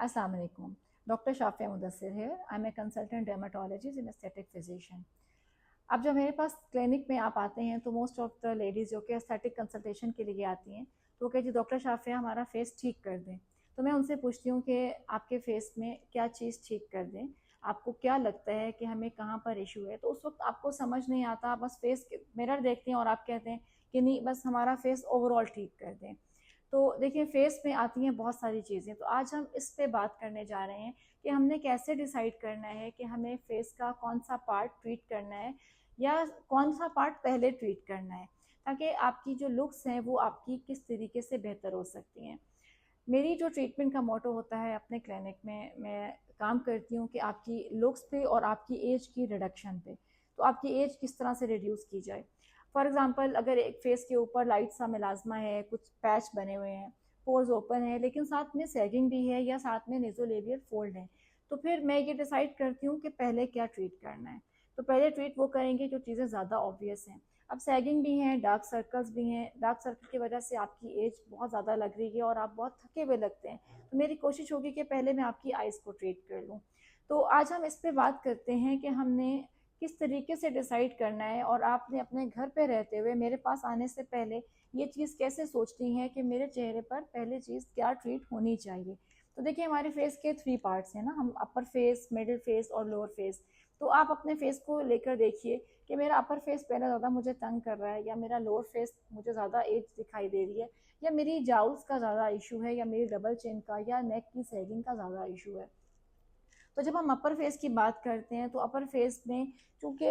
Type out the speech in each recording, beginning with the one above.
अस्सलाम वालेकुम। डॉक्टर शाफिया मुदस्सिर है। I am a consultant dermatologist in aesthetic physician. अब जब मेरे पास क्लिनिक में आप आते हैं तो मोस्ट ऑफ द लेडीज़ जो कि एस्थेटिक कंसल्टेशन के लिए आती हैं तो वो कहती डॉक्टर शाफिया हमारा फेस ठीक कर दें। तो मैं उनसे पूछती हूँ कि आपके फेस में क्या चीज़ ठीक कर दें, आपको क्या लगता है कि हमें कहाँ पर इशू है। तो उस वक्त आपको समझ नहीं आता, आप बस फेस मिरर देखते हैं और आप कहते हैं कि नहीं बस हमारा फेस ओवरऑल ठीक कर दें। तो देखिए फेस में आती हैं बहुत सारी चीज़ें, तो आज हम इस पे बात करने जा रहे हैं कि हमने कैसे डिसाइड करना है कि हमें फेस का कौन सा पार्ट ट्रीट करना है या कौन सा पार्ट पहले ट्रीट करना है, ताकि आपकी जो लुक्स हैं वो आपकी किस तरीके से बेहतर हो सकती हैं। मेरी जो ट्रीटमेंट का मोटो होता है अपने क्लिनिक में, मैं काम करती हूँ कि आपकी लुक्स पे और आपकी एज की रिडक्शन पे। तो आपकी एज किस तरह से रिड्यूस की जाए। फॉर एग्ज़ाम्पल अगर एक फेस के ऊपर लाइट सा मिलाजमा है, कुछ पैच बने हुए हैं, पोर्स ओपन है, लेकिन साथ में सैगिंग भी है या साथ में नेज़ोलेबियल फोल्ड है, तो फिर मैं ये डिसाइड करती हूँ कि पहले क्या ट्रीट करना है। तो पहले ट्रीट वो करेंगे जो चीज़ें ज़्यादा ऑब्वियस हैं। अब सैगिंग भी हैं, डार्क सर्कल्स भी हैं, डार्क सर्कल की वजह से आपकी एज बहुत ज़्यादा लग रही है और आप बहुत थके हुए लगते हैं, तो मेरी कोशिश होगी कि पहले मैं आपकी आइज़ को ट्रीट कर लूँ। तो आज हम इस पे बात करते हैं कि हमने किस तरीके से डिसाइड करना है और आपने अपने घर पे रहते हुए मेरे पास आने से पहले ये चीज़ कैसे सोचती हैं कि मेरे चेहरे पर पहले चीज़ क्या ट्रीट होनी चाहिए। तो देखिए हमारे फेस के 3 पार्ट्स हैं ना, हम अपर फेस, मिडिल फेस और लोअर फेस। तो आप अपने फेस को लेकर देखिए कि मेरा अपर फेस पहले ज़्यादा मुझे तंग कर रहा है या मेरा लोअर फेस मुझे ज़्यादा एज दिखाई दे रही है या मेरी जाउल्स का ज़्यादा इशू है या मेरी डबल चिन का या नेक की सैगिंग का ज़्यादा इशू है। तो जब हम अपर फेस की बात करते हैं तो अपर फेस में चूँकि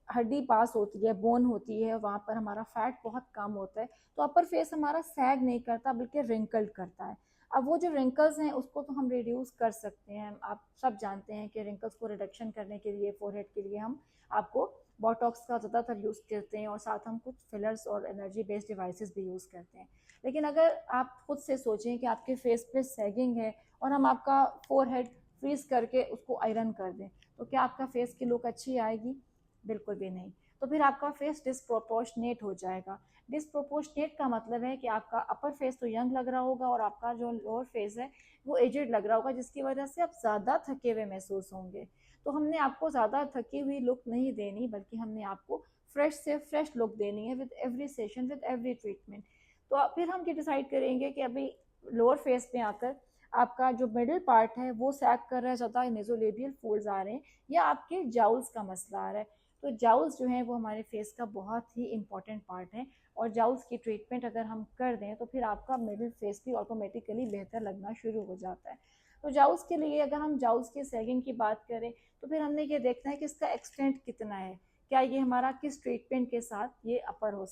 हड्डी पास होती है, बोन होती है, वहाँ पर हमारा फैट बहुत कम होता है, तो अपर फेस हमारा सैग नहीं करता बल्कि रिंकल्ड करता है। अब वो जो रिंकल्स हैं उसको तो हम रिड्यूस कर सकते हैं। आप सब जानते हैं कि रिंकल्स को रिडक्शन करने के लिए फोरहेड के लिए हम आपको बोटॉक्स का ज़्यादातर यूज़ करते हैं और साथ हम कुछ फिलर्स और एनर्जी बेस्ड डिवाइसेस भी यूज़ करते हैं। लेकिन अगर आप खुद से सोचें कि आपके फेस पे सैगिंग है और हम आपका फोरहेड फ्रीज करके उसको आयरन कर दें, तो क्या आपका फेस की लुक अच्छी आएगी? बिल्कुल भी नहीं। तो फिर आपका फेस डिसप्रोपोर्शनेट हो जाएगा। डिसप्रोपोर्शनेट का मतलब है कि आपका अपर फेस तो यंग लग रहा होगा और आपका जो लोअर फेस है वो एजेड लग रहा होगा, जिसकी वजह से आप ज़्यादा थके हुए महसूस होंगे। तो हमने आपको ज़्यादा थकी हुई लुक नहीं देनी, बल्कि हमने आपको फ्रेश से फ्रेश लुक देनी है with every session, with every treatment. तो फिर हम ये डिसाइड करेंगे कि अभी लोअर फेस में आकर आपका जो मिडिल पार्ट है वो सैग कर रहा है, ज़्यादा नेज़ोलेबियल फोल्ड्स आ रहे हैं या आपके जाउल्स का मसला आ रहा है। तो जाउल्स जो हैं वो हमारे फेस का बहुत ही इंपॉर्टेंट पार्ट है और जाउल्स की ट्रीटमेंट अगर हम कर दें तो फिर आपका मिडिल फेस भी ऑटोमेटिकली बेहतर लगना शुरू हो जाता है। तो जाउल्स के लिए अगर हम जाउल्स के सैगिंग की बात करें तो फिर हमने ये देखना है कि इसका एक्सटेंट कितना है, क्या ये हमारा किस ट्रीटमेंट के साथ ये अपर हो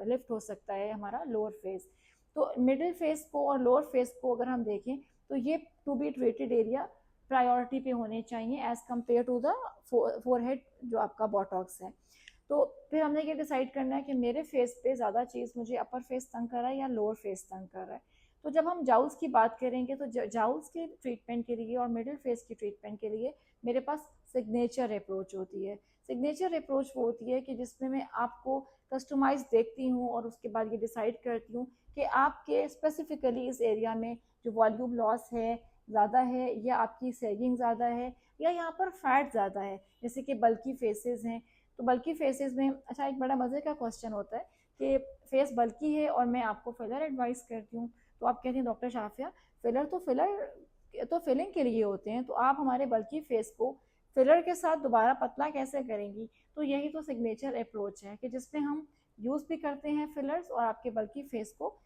लिफ्ट हो सकता है हमारा लोअर फेस। तो मिडिल फेस को और लोअर फेस को अगर हम देखें तो ये to be treated area priority पे होने चाहिए as compare to the forehead जो आपका बॉटॉक्स है। तो फिर हमने ये डिसाइड करना है कि मेरे फेस पे ज़्यादा चीज़ मुझे अपर फेस तंग कर रहा है या लोअर फेस तंग कर रहा है। तो जब हम जाउल्स की बात करेंगे तो जाउल्स के ट्रीटमेंट के लिए और मिडिल फेस की ट्रीटमेंट के लिए मेरे पास सिग्नेचर अप्रोच होती है। सिग्नेचर अप्रोच वो होती है कि जिसमें मैं आपको कस्टमाइज देखती हूँ और उसके बाद ये डिसाइड करती हूँ कि आपके स्पेसिफिकली इस एरिया में जो वॉल्यूम लॉस है ज़्यादा है या आपकी सैगिंग ज़्यादा है या यहाँ पर फैट ज़्यादा है, जैसे कि बल्की फेसेस हैं। तो बल्की फेसेस में अच्छा एक बड़ा मज़े का क्वेश्चन होता है कि फेस बल्की है और मैं आपको फिलर एडवाइस करती हूँ, तो आप कहती हैं डॉक्टर शाफिया फिलर तो फिलिंग के लिए होते हैं, तो आप हमारे बल्की फेस को फिलर के साथ दोबारा पतला कैसे करेंगी। तो यही तो सिग्नेचर अप्रोच है कि जिसमें हम यूज़ भी करते हैं फिलर्स और आपके बल्की फेस को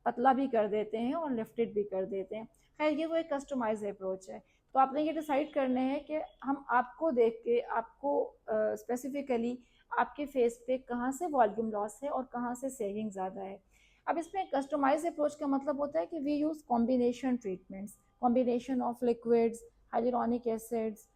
पतला भी कर देते हैं और लिफ्टेड भी कर देते हैं। खैर ये वो एक कस्टमाइज अप्रोच है। तो आपने ये डिसाइड करना है कि हम आपको देख के आपको स्पेसिफिकली आपके फेस पे कहाँ से वॉल्यूम लॉस है और कहाँ से सेविंग ज़्यादा है। अब इसमें कस्टमाइज अप्रोच का मतलब होता है कि we use combination treatments, combination of liquids, hyaluronic acids,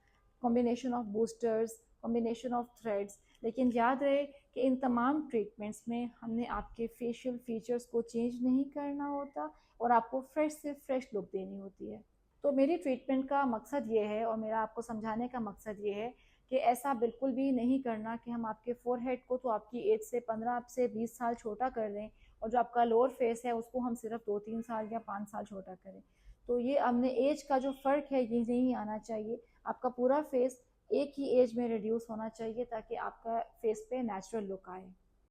combination of boosters, combination of threads. लेकिन याद रहे कि इन तमाम ट्रीटमेंट्स में हमने आपके फेशियल फीचर्स को चेंज नहीं करना होता और आपको फ्रेश से फ्रेश लुक देनी होती है। तो मेरी ट्रीटमेंट का मकसद ये है और मेरा आपको समझाने का मकसद ये है कि ऐसा बिल्कुल भी नहीं करना कि हम आपके फोरहेड को तो आपकी एज से 15 से 20 साल छोटा कर दें और जो आपका लोअर फेस है उसको हम सिर्फ 2-3 साल या 5 साल छोटा करें। तो ये हमने एज का जो फ़र्क है ये नहीं आना चाहिए। आपका पूरा फेस एक ही एज में रिड्यूस होना चाहिए ताकि आपका फेस पे नेचुरल लुक आए।